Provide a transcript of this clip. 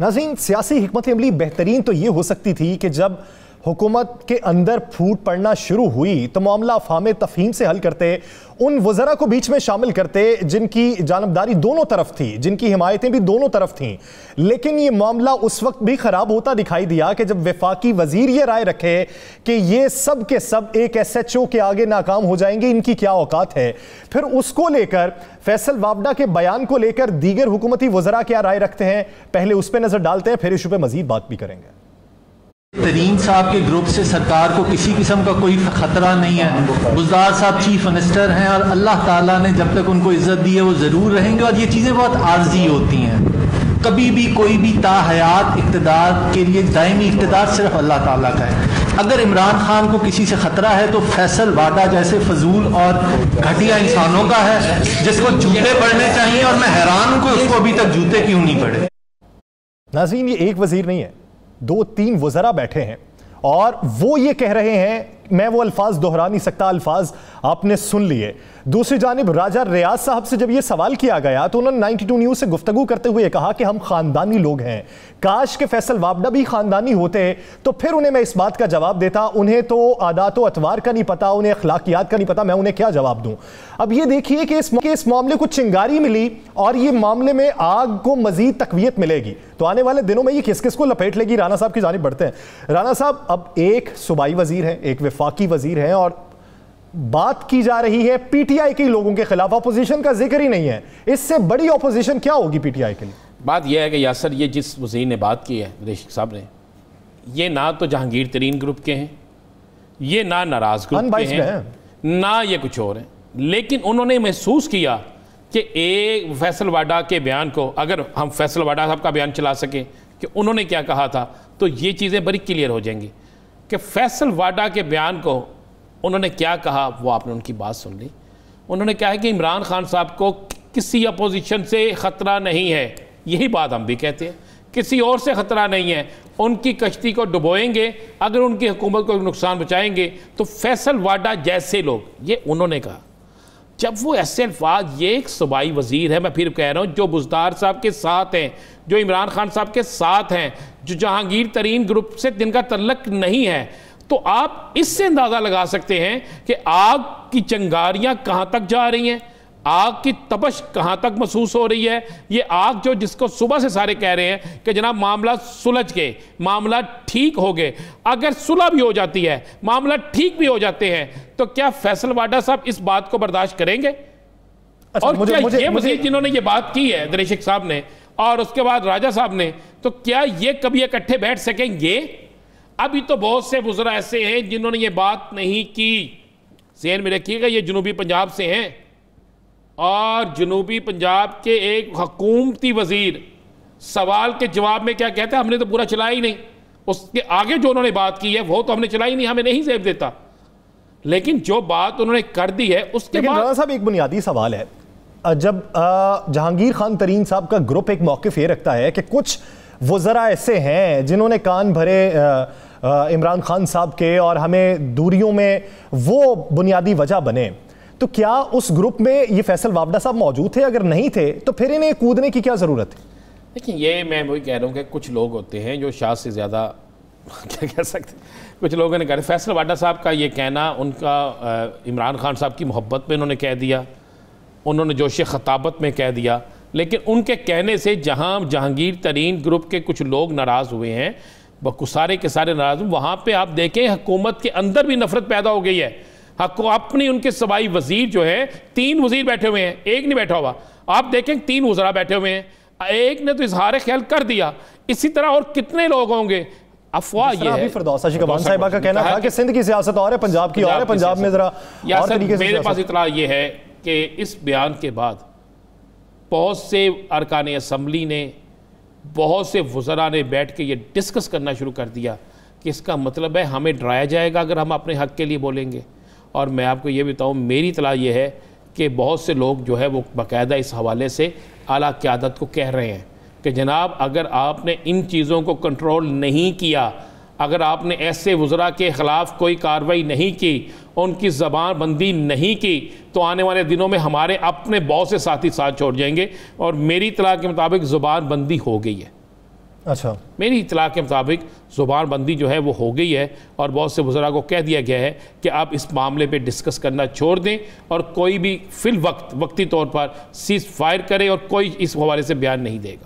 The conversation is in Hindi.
नाज़रीन, सियासी हिकमत अमली बेहतरीन तो ये हो सकती थी कि जब हुकूमत के अंदर फूट पड़ना शुरू हुई तो मामला अफ़हाम तफ़हीम से हल करते, उन वज़रा को बीच में शामिल करते जिनकी जानबदारी दोनों तरफ थी, जिनकी हिमायतें भी दोनों तरफ थीं। लेकिन ये मामला उस वक्त भी ख़राब होता दिखाई दिया कि जब वफाकी वज़ीर ये राय रखे कि ये सब के सब एक SHO के आगे नाकाम हो जाएंगे, इनकी क्या औकात है। फिर उसको लेकर फैसल वावडा के बयान को लेकर दीगर हुकूमती वज़रा क्या राय रखते हैं, पहले उस पर नज़र डालते हैं, फिर इशू पर मज़ीद बात भी करेंगे। तरीन साहब के ग्रुप से सरकार को किसी किस्म का कोई खतरा नहीं है। बुज़दार साहब चीफ मिनिस्टर हैं और अल्लाह ताला ने जब तक उनको इज्जत दी है वो ज़रूर रहेंगे। और ये चीज़ें बहुत आर्जी होती हैं। कभी भी कोई भी ताहयात इक़्तिदार के लिए दायमी इक़्तिदार सिर्फ अल्लाह ताला का है। अगर इमरान खान को किसी से खतरा है तो फैसल वाडा जैसे फजूल और घटिया इंसानों का है जिसको जूते पड़ने चाहिए। और मैं हैरान हूँ कि उसको अभी तक जूते क्यों नहीं पड़े। नाज़रीन, ये एक वजीर नहीं है, 2-3 वज़रा बैठे हैं और वो ये कह रहे हैं, मैं वो अल्फाज दोहरा नहीं सकता, अल्फाज आपने सुन लिए। दूसरी जानिब राजा रियाज साहब से जब ये सवाल किया गया तो उन्होंने 92 न्यूज़ से गुफ्तगू करते हुए कहा कि हम ख़ानदानी लोग हैं, काश के फैसल वावडा भी ख़ानदानी होते तो फिर उन्हें मैं इस बात का जवाब देता। उन्हें तो आदात व अतवार का नहीं पता, उन्हें अखलाकियात का नहीं पता, मैं उन्हें क्या जवाब दूँ। अब ये देखिए कि इस मामले को चिंगारी मिली और ये मामले में आग को मज़ीद तक़वियत मिलेगी तो आने वाले दिनों में ये किस किस को लपेट लेगी। राना साहब की जानिब बढ़ते हैं। राना साहब, अब एक सूबाई वज़ीर है, एक वफाकी वज़ीर है और बात की जा रही है PTI के लोगों के खिलाफ, अपोजिशन का जिक्र ही नहीं है। इससे बड़ी अपोजिशन क्या होगी PTI के लिए? बात यह है कि यासर, ये जिस वज़ीर ने बात की है रेशिक साहब ने, ये ना तो जहांगीर तरीन ग्रुप के हैं, ये ना नाराज़ ग्रुप के हैं, ना ये कुछ और हैं। लेकिन उन्होंने महसूस किया कि एक फैसल वाडा के बयान को, अगर हम फैसल वाडा साहब का बयान चला सकें कि उन्होंने क्या कहा था, तो ये चीज़ें बड़ी क्लियर हो जाएंगी कि फैसल वाडा के बयान को उन्होंने क्या कहा। वो आपने उनकी बात सुन ली। उन्होंने कहा है कि इमरान खान साहब को किसी अपोजिशन से ख़तरा नहीं है। यही बात हम भी कहते हैं, किसी और से ख़तरा नहीं है। उनकी कश्ती को डुबोएंगे, अगर उनकी हुकूमत को नुकसान पहुँचाएंगे तो फैसल वाडा जैसे लोग, ये उन्होंने कहा। जब वो ऐसे अल्फाज, ये एक सूबाई वज़ीर है, मैं फिर कह रहा हूँ, जो बुज़दार साहब के साथ हैं, जो इमरान खान साहब के साथ हैं, जो जहांगीर तरीन ग्रुप से जिनका तल्लक नहीं है, तो आप इससे अंदाज़ा लगा सकते हैं कि आग की चिंगारियाँ कहाँ तक जा रही हैं, आग की तपश कहाँ तक महसूस हो रही है। ये आग जो जिसको सुबह से सारे कह रहे हैं कि जनाब मामला सुलझ के, मामला ठीक हो गए, अगर सुलह भी हो जाती है, मामला ठीक भी हो जाते हैं, तो क्या फैसल वाडा साहब इस बात को बर्दाश्त करेंगे? अच्छा, और क्या ये वज़ीर जिन्होंने ये बात की है दरेशिक साहब ने और उसके बाद राजा साहब ने, तो क्या ये कभी इकट्ठे बैठ सकेंगे? अभी तो बहुत से वज़रा ऐसे हैं जिन्होंने ये बात नहीं की। ज़हन में रखिएगा, ये जनूबी पंजाब से हैं और जनूबी पंजाब के एक हुकूमती वज़ीर सवाल के जवाब में क्या कहते हैं, हमने तो पूरा चलाया ही नहीं। उसके आगे जो उन्होंने बात की है वो तो हमने चलाई नहीं, हमें नहीं जेब देता। लेकिन जो बात उन्होंने कर दी है उसके बाद राना साहब, एक बुनियादी सवाल है। जब जहांगीर खान तरीन साहब का ग्रुप एक मौक़िफ़ ये रखता है कि कुछ वज़रा ऐसे हैं जिन्होंने कान भरे इमरान खान साहब के और हमें दूरियों में वो बुनियादी वजह बने, तो क्या उस ग्रुप में ये फैसल वावडा साहब मौजूद थे? अगर नहीं थे तो फिर इन्हें कूदने की क्या ज़रूरत है? देखिए, ये मैं वही कह रहा हूँ कि कुछ लोग होते हैं जो शाह से ज़्यादा क्या कह सकते, कुछ लोगों ने कहा फैसल वाडा साहब का ये कहना, उनका इमरान खान साहब की मोहब्बत में उन्होंने कह दिया, उन्होंने जोश खताबत में कह दिया। लेकिन उनके कहने से जहाँ जहांगीर तरीन ग्रुप के कुछ लोग नाराज़ हुए हैं, वह सारे के सारे नाराज़ हुए, वहाँ पर आप देखें हुकूमत के अंदर भी नफरत पैदा हो गई है। अपनी उनके सूबाई वज़ीर जो है, 3 वज़ीर बैठे हुए हैं, एक नहीं बैठा हुआ। आप देखें 3 वज़रा बैठे हुए हैं, एक ने तो इजहार ख्याल कर दिया, इसी तरह और कितने लोग होंगे। अफवाह ये है, फिरदौसा शिकबान साहिबा का कहना था कि सिंध की सियासत और है, पंजाब की और है, पंजाब में जरा और तरीके से। मेरे पास इतला ये है कि इस बयान के बाद बहुत से अरकान असम्बली ने, बहुत से वज़रा ने बैठ के ये डिस्कस करना शुरू कर दिया कि इसका मतलब है हमें डराया जाएगा अगर हम अपने हक़ के लिए बोलेंगे। और मैं आपको ये बताऊँ, मेरी इतला ये है कि बहुत से लोग जो है वो बाकायदा इस हवाले से आला क़यादत को कह रहे हैं कि जनाब, अगर आपने इन चीज़ों को कंट्रोल नहीं किया, अगर आपने ऐसे वज़रा के ख़िलाफ़ कोई कार्रवाई नहीं की, उनकी ज़बान बंदी नहीं की, तो आने वाले दिनों में हमारे अपने बहुत से साथी साथ छोड़ जाएंगे। और मेरी इत्तला के मुताबिक ज़ुबान बंदी हो गई है। अच्छा, मेरी इतला के मुताबिक ज़ुबान बंदी जो है वो हो गई है और बहुत से बुज़ुर्गों को कह दिया गया है कि आप इस मामले पे डिस्कस करना छोड़ दें और कोई भी वक्ती तौर पर सीज़ फायर करे और कोई इस हवाले से बयान नहीं देगा।